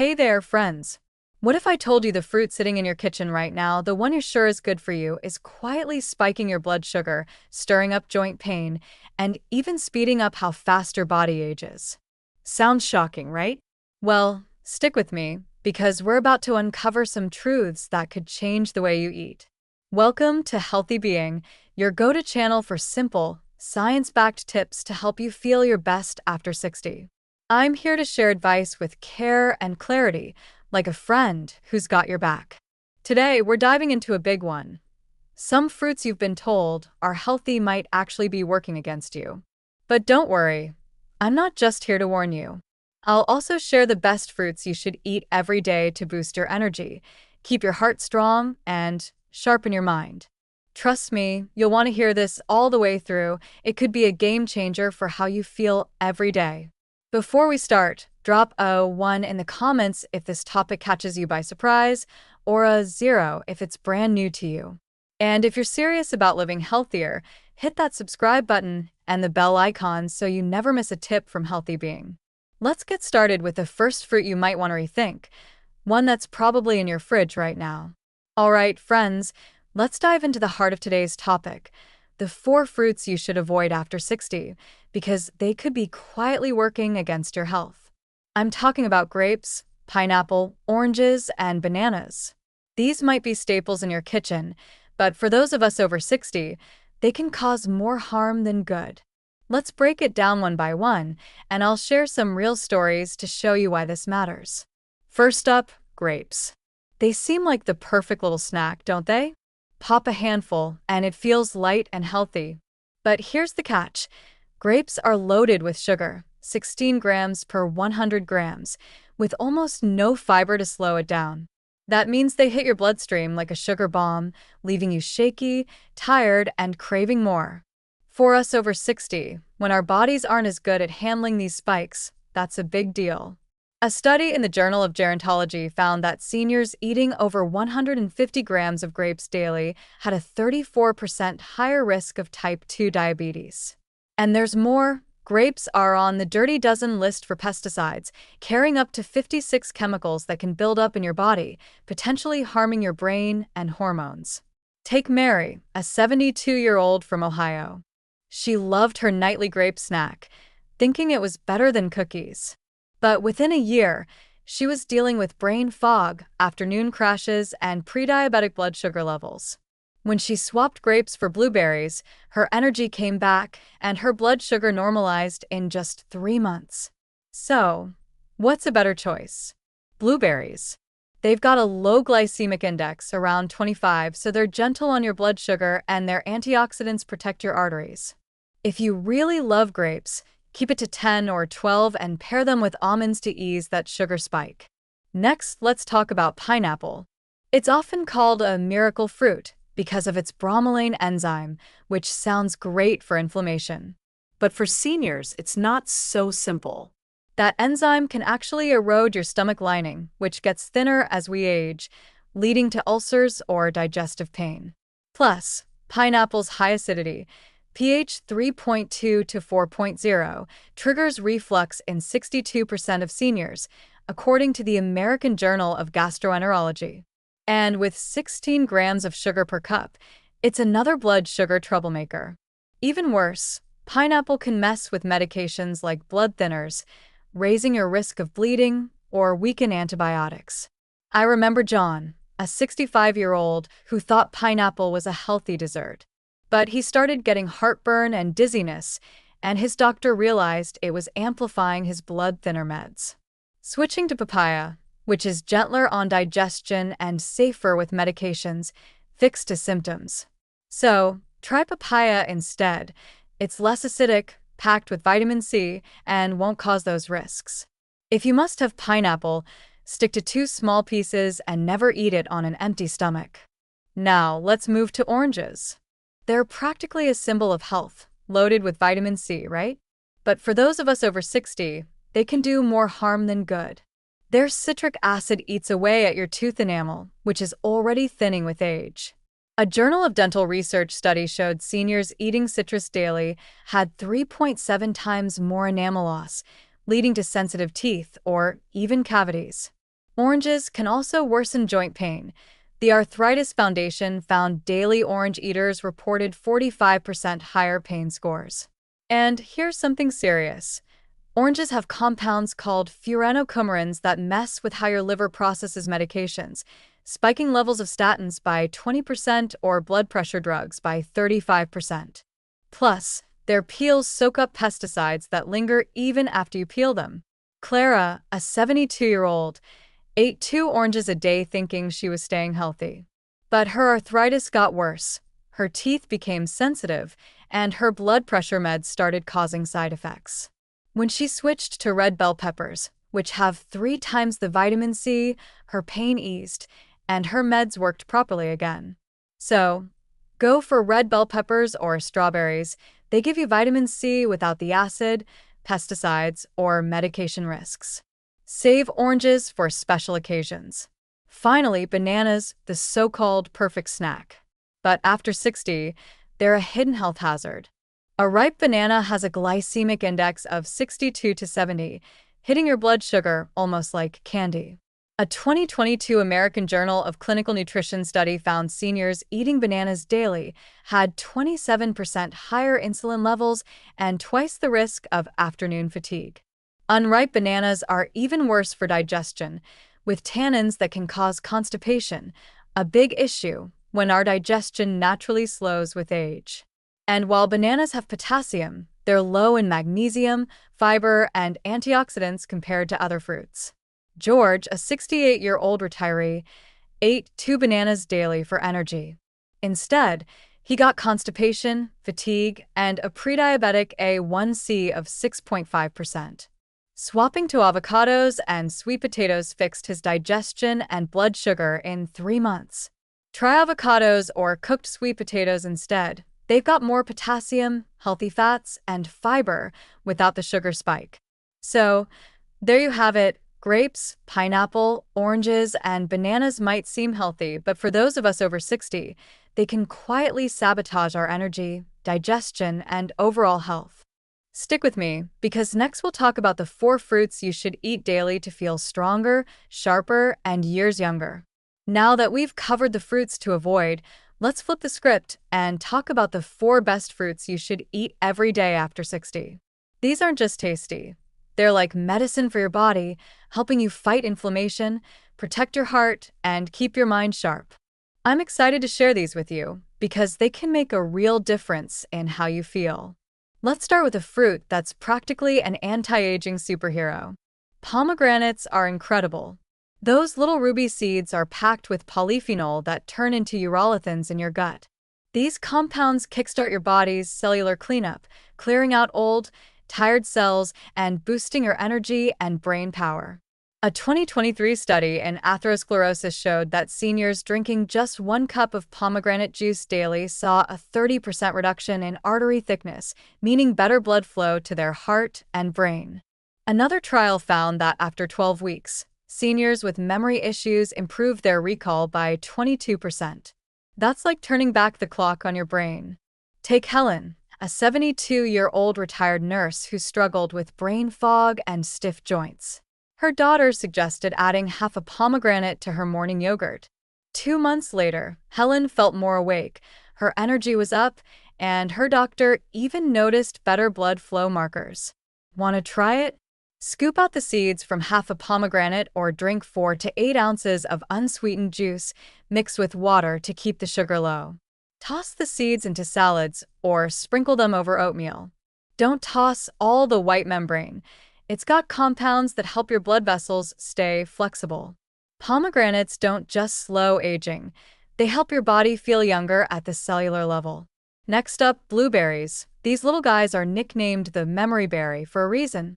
Hey there, friends. What if I told you the fruit sitting in your kitchen right now, the one you're sure is good for you, is quietly spiking your blood sugar, stirring up joint pain, and even speeding up how fast your body ages? Sounds shocking, right? Well, stick with me, because we're about to uncover some truths that could change the way you eat. Welcome to Healthy Being, your go-to channel for simple, science-backed tips to help you feel your best after 60. I'm here to share advice with care and clarity, like a friend who's got your back. Today, we're diving into a big one. Some fruits you've been told are healthy might actually be working against you. But don't worry, I'm not just here to warn you. I'll also share the best fruits you should eat every day to boost your energy, keep your heart strong, and sharpen your mind. Trust me, you'll want to hear this all the way through. It could be a game changer for how you feel every day. Before we start, drop a 1 in the comments if this topic catches you by surprise, or a 0 if it's brand new to you. And if you're serious about living healthier, hit that subscribe button and the bell icon so you never miss a tip from Healthy Being. Let's get started with the first fruit you might want to rethink, one that's probably in your fridge right now. All right, friends, let's dive into the heart of today's topic, the 4 fruits you should avoid after 60, because they could be quietly working against your health. I'm talking about grapes, pineapple, oranges, and bananas. These might be staples in your kitchen, but for those of us over 60, they can cause more harm than good. Let's break it down one by one, and I'll share some real stories to show you why this matters. First up, grapes. They seem like the perfect little snack, don't they? Pop a handful, and it feels light and healthy. But here's the catch. Grapes are loaded with sugar, 16 grams per 100 grams, with almost no fiber to slow it down. That means they hit your bloodstream like a sugar bomb, leaving you shaky, tired, and craving more. For us over 60, when our bodies aren't as good at handling these spikes, that's a big deal. A study in the Journal of Gerontology found that seniors eating over 150 grams of grapes daily had a 34% higher risk of type 2 diabetes. And there's more. Grapes are on the dirty dozen list for pesticides, carrying up to 56 chemicals that can build up in your body, potentially harming your brain and hormones. Take Mary, a 72-year-old from Ohio. She loved her nightly grape snack, thinking it was better than cookies. But within a year, she was dealing with brain fog, afternoon crashes, and pre-diabetic blood sugar levels. When she swapped grapes for blueberries, her energy came back and her blood sugar normalized in just 3 months. So, what's a better choice? Blueberries. They've got a low glycemic index, around 25, so they're gentle on your blood sugar and their antioxidants protect your arteries. If you really love grapes, keep it to 10 or 12 and pair them with almonds to ease that sugar spike. Next, let's talk about pineapple. It's often called a miracle fruit because of its bromelain enzyme, which sounds great for inflammation. But for seniors, it's not so simple. That enzyme can actually erode your stomach lining, which gets thinner as we age, leading to ulcers or digestive pain. Plus, pineapple's high acidity, pH 3.2 to 4.0, triggers reflux in 62% of seniors, according to the American Journal of Gastroenterology. And with 16 grams of sugar per cup, it's another blood sugar troublemaker. Even worse, pineapple can mess with medications like blood thinners, raising your risk of bleeding or weaken antibiotics. I remember John, a 65-year-old who thought pineapple was a healthy dessert. But he started getting heartburn and dizziness, and his doctor realized it was amplifying his blood thinner meds. Switching to papaya, which is gentler on digestion and safer with medications, fixed his symptoms. So, try papaya instead. It's less acidic, packed with vitamin C, and won't cause those risks. If you must have pineapple, stick to 2 small pieces and never eat it on an empty stomach. Now, let's move to oranges. They're practically a symbol of health, loaded with vitamin C, right? But for those of us over 60, they can do more harm than good. Their citric acid eats away at your tooth enamel, which is already thinning with age. A Journal of Dental Research study showed seniors eating citrus daily had 3.7 times more enamel loss, leading to sensitive teeth or even cavities. Oranges can also worsen joint pain. The Arthritis Foundation found daily orange eaters reported 45% higher pain scores. And here's something serious. Oranges have compounds called furanocoumarins that mess with how your liver processes medications, spiking levels of statins by 20% or blood pressure drugs by 35%. Plus, their peels soak up pesticides that linger even after you peel them. Clara, a 72-year-old, ate 2 oranges a day thinking she was staying healthy. But her arthritis got worse. Her teeth became sensitive, and her blood pressure meds started causing side effects. When she switched to red bell peppers, which have 3 times the vitamin C, her pain eased, and her meds worked properly again. So, go for red bell peppers or strawberries. They give you vitamin C without the acid, pesticides, or medication risks. Save oranges for special occasions. Finally, bananas, the so-called perfect snack. But after 60, they're a hidden health hazard. A ripe banana has a glycemic index of 62 to 70, hitting your blood sugar almost like candy. A 2022 American Journal of Clinical Nutrition study found seniors eating bananas daily had 27% higher insulin levels and twice the risk of afternoon fatigue. Unripe bananas are even worse for digestion, with tannins that can cause constipation, a big issue when our digestion naturally slows with age. And while bananas have potassium, they're low in magnesium, fiber, and antioxidants compared to other fruits. George, a 68-year-old retiree, ate 2 bananas daily for energy. Instead, he got constipation, fatigue, and a prediabetic A1C of 6.5%. Swapping to avocados and sweet potatoes fixed his digestion and blood sugar in 3 months. Try avocados or cooked sweet potatoes instead. They've got more potassium, healthy fats, and fiber without the sugar spike. So, there you have it. Grapes, pineapple, oranges, and bananas might seem healthy, but for those of us over 60, they can quietly sabotage our energy, digestion, and overall health. Stick with me, because next we'll talk about the 4 fruits you should eat daily to feel stronger, sharper, and years younger. Now that we've covered the fruits to avoid, let's flip the script and talk about the 4 best fruits you should eat every day after 60. These aren't just tasty. They're like medicine for your body, helping you fight inflammation, protect your heart, and keep your mind sharp. I'm excited to share these with you because they can make a real difference in how you feel. Let's start with a fruit that's practically an anti-aging superhero. Pomegranates are incredible. Those little ruby seeds are packed with polyphenol that turn into urolithins in your gut. These compounds kickstart your body's cellular cleanup, clearing out old, tired cells and boosting your energy and brain power. A 2023 study in atherosclerosis showed that seniors drinking just 1 cup of pomegranate juice daily saw a 30% reduction in artery thickness, meaning better blood flow to their heart and brain. Another trial found that after 12 weeks, seniors with memory issues improved their recall by 22%. That's like turning back the clock on your brain. Take Helen, a 72-year-old retired nurse who struggled with brain fog and stiff joints. Her daughter suggested adding half a pomegranate to her morning yogurt. 2 months later, Helen felt more awake, her energy was up, and her doctor even noticed better blood flow markers. Want to try it? Scoop out the seeds from half a pomegranate or drink 4 to 8 ounces of unsweetened juice mixed with water to keep the sugar low. Toss the seeds into salads or sprinkle them over oatmeal. Don't toss all the white membrane. It's got compounds that help your blood vessels stay flexible. Pomegranates don't just slow aging. They help your body feel younger at the cellular level. Next up, blueberries. These little guys are nicknamed the memory berry for a reason.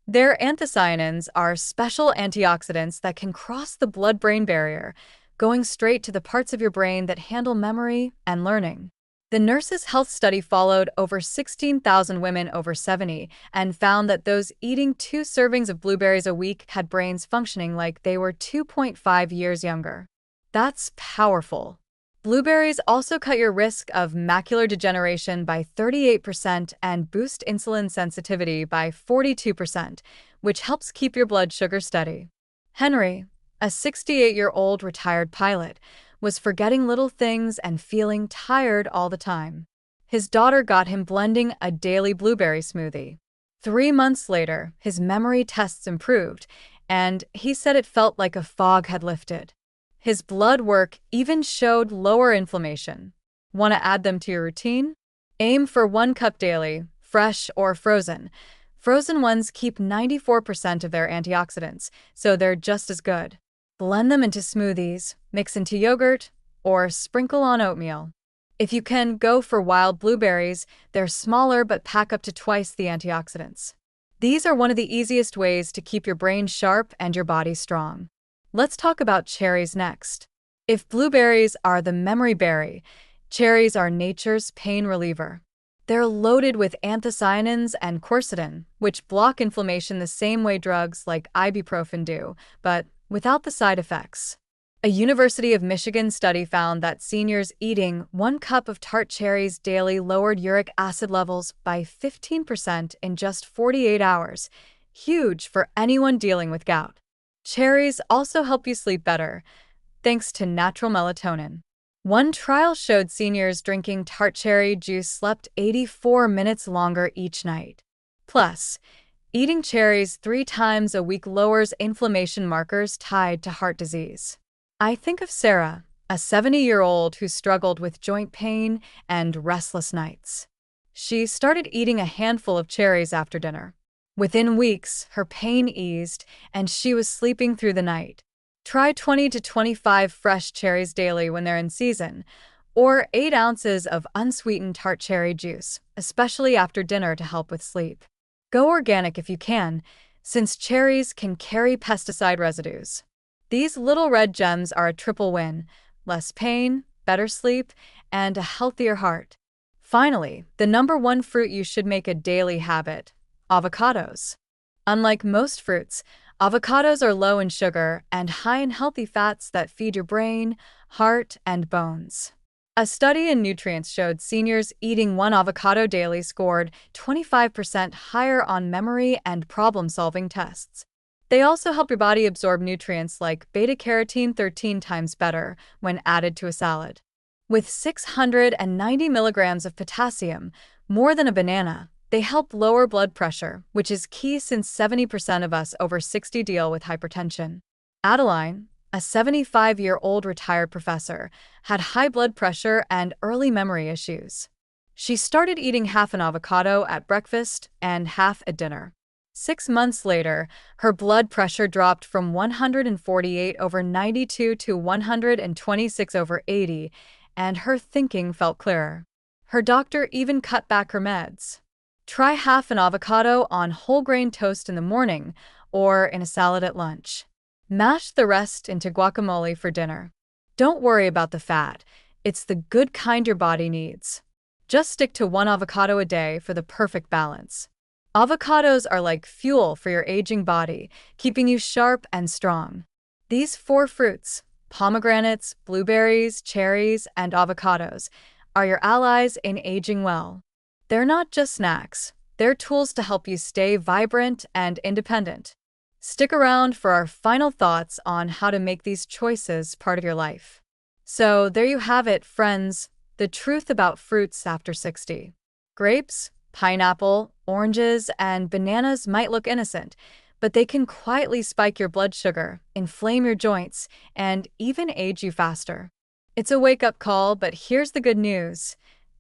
Their anthocyanins are special antioxidants that can cross the blood-brain barrier, going straight to the parts of your brain that handle memory and learning. The Nurses' Health Study followed over 16,000 women over 70 and found that those eating 2 servings of blueberries a week had brains functioning like they were 2.5 years younger. That's powerful. Blueberries also cut your risk of macular degeneration by 38% and boost insulin sensitivity by 42%, which helps keep your blood sugar steady. Henry, A 68-year-old retired pilot was forgetting little things and feeling tired all the time. His daughter got him blending a daily blueberry smoothie. 3 months later, his memory tests improved, and he said it felt like a fog had lifted. His blood work even showed lower inflammation. Want to add them to your routine? Aim for 1 cup daily, fresh or frozen. Frozen ones keep 94% of their antioxidants, so they're just as good. Blend them into smoothies, mix into yogurt, or sprinkle on oatmeal. If you can, go for wild blueberries. They're smaller but pack up to twice the antioxidants. These are one of the easiest ways to keep your brain sharp and your body strong. Let's talk about cherries next. If blueberries are the memory berry, cherries are nature's pain reliever. They're loaded with anthocyanins and quercetin, which block inflammation the same way drugs like ibuprofen do, but without the side effects. A University of Michigan study found that seniors eating 1 cup of tart cherries daily lowered uric acid levels by 15% in just 48 hours. Huge for anyone dealing with gout. Cherries also help you sleep better, thanks to natural melatonin. One trial showed seniors drinking tart cherry juice slept 84 minutes longer each night. Plus, eating cherries 3 times a week lowers inflammation markers tied to heart disease. I think of Sarah, a 70-year-old who struggled with joint pain and restless nights. She started eating a handful of cherries after dinner. Within weeks, her pain eased, and she was sleeping through the night. Try 20 to 25 fresh cherries daily when they're in season, or 8 ounces of unsweetened tart cherry juice, especially after dinner to help with sleep. Go organic if you can, since cherries can carry pesticide residues. These little red gems are a triple win: less pain, better sleep, and a healthier heart. Finally, the #1 fruit you should make a daily habit: avocados. Unlike most fruits, avocados are low in sugar and high in healthy fats that feed your brain, heart, and bones. A study in nutrients showed seniors eating 1 avocado daily scored 25% higher on memory and problem-solving tests. They also help your body absorb nutrients like beta-carotene 13 times better when added to a salad. With 690 milligrams of potassium, more than a banana, they help lower blood pressure, which is key since 70% of us over 60 deal with hypertension. Adeline, a 75-year-old retired professor, had high blood pressure and early memory issues. She started eating half an avocado at breakfast and half at dinner. 6 months later, her blood pressure dropped from 148/92 to 126/80, and her thinking felt clearer. Her doctor even cut back her meds. Try half an avocado on whole grain toast in the morning or in a salad at lunch. Mash the rest into guacamole for dinner. Don't worry about the fat. It's the good kind your body needs. Just stick to 1 avocado a day for the perfect balance. Avocados are like fuel for your aging body, keeping you sharp and strong. These 4 fruits, pomegranates, blueberries, cherries, and avocados, are your allies in aging well. They're not just snacks, they're tools to help you stay vibrant and independent. Stick around for our final thoughts on how to make these choices part of your life. So there you have it, friends, the truth about fruits after 60. Grapes, pineapple, oranges, and bananas might look innocent, but they can quietly spike your blood sugar, inflame your joints, and even age you faster. It's a wake-up call, but here's the good news: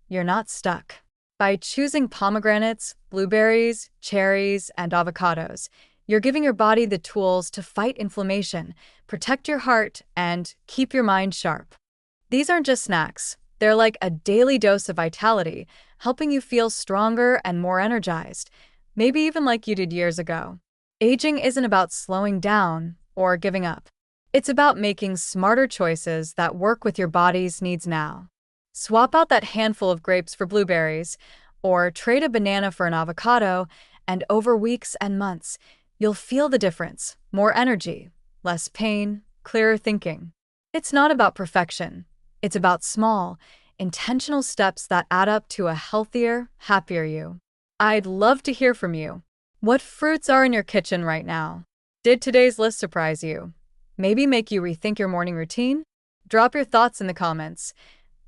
you're not stuck. By choosing pomegranates, blueberries, cherries, and avocados, you're giving your body the tools to fight inflammation, protect your heart, and keep your mind sharp. These aren't just snacks. They're like a daily dose of vitality, helping you feel stronger and more energized, maybe even like you did years ago. Aging isn't about slowing down or giving up. It's about making smarter choices that work with your body's needs now. Swap out that handful of grapes for blueberries, or trade a banana for an avocado, and over weeks and months, you'll feel the difference: more energy, less pain, clearer thinking. It's not about perfection. It's about small, intentional steps that add up to a healthier, happier you. I'd love to hear from you. What fruits are in your kitchen right now? Did today's list surprise you? Maybe make you rethink your morning routine? Drop your thoughts in the comments.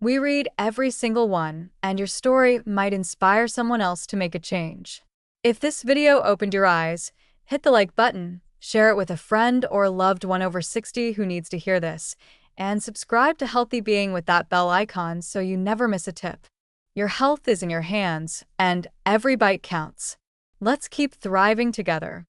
We read every single one, and your story might inspire someone else to make a change. If this video opened your eyes, hit the like button, share it with a friend or loved one over 60 who needs to hear this, and subscribe to Healthy Being with that bell icon so you never miss a tip. Your health is in your hands, and every bite counts. Let's keep thriving together.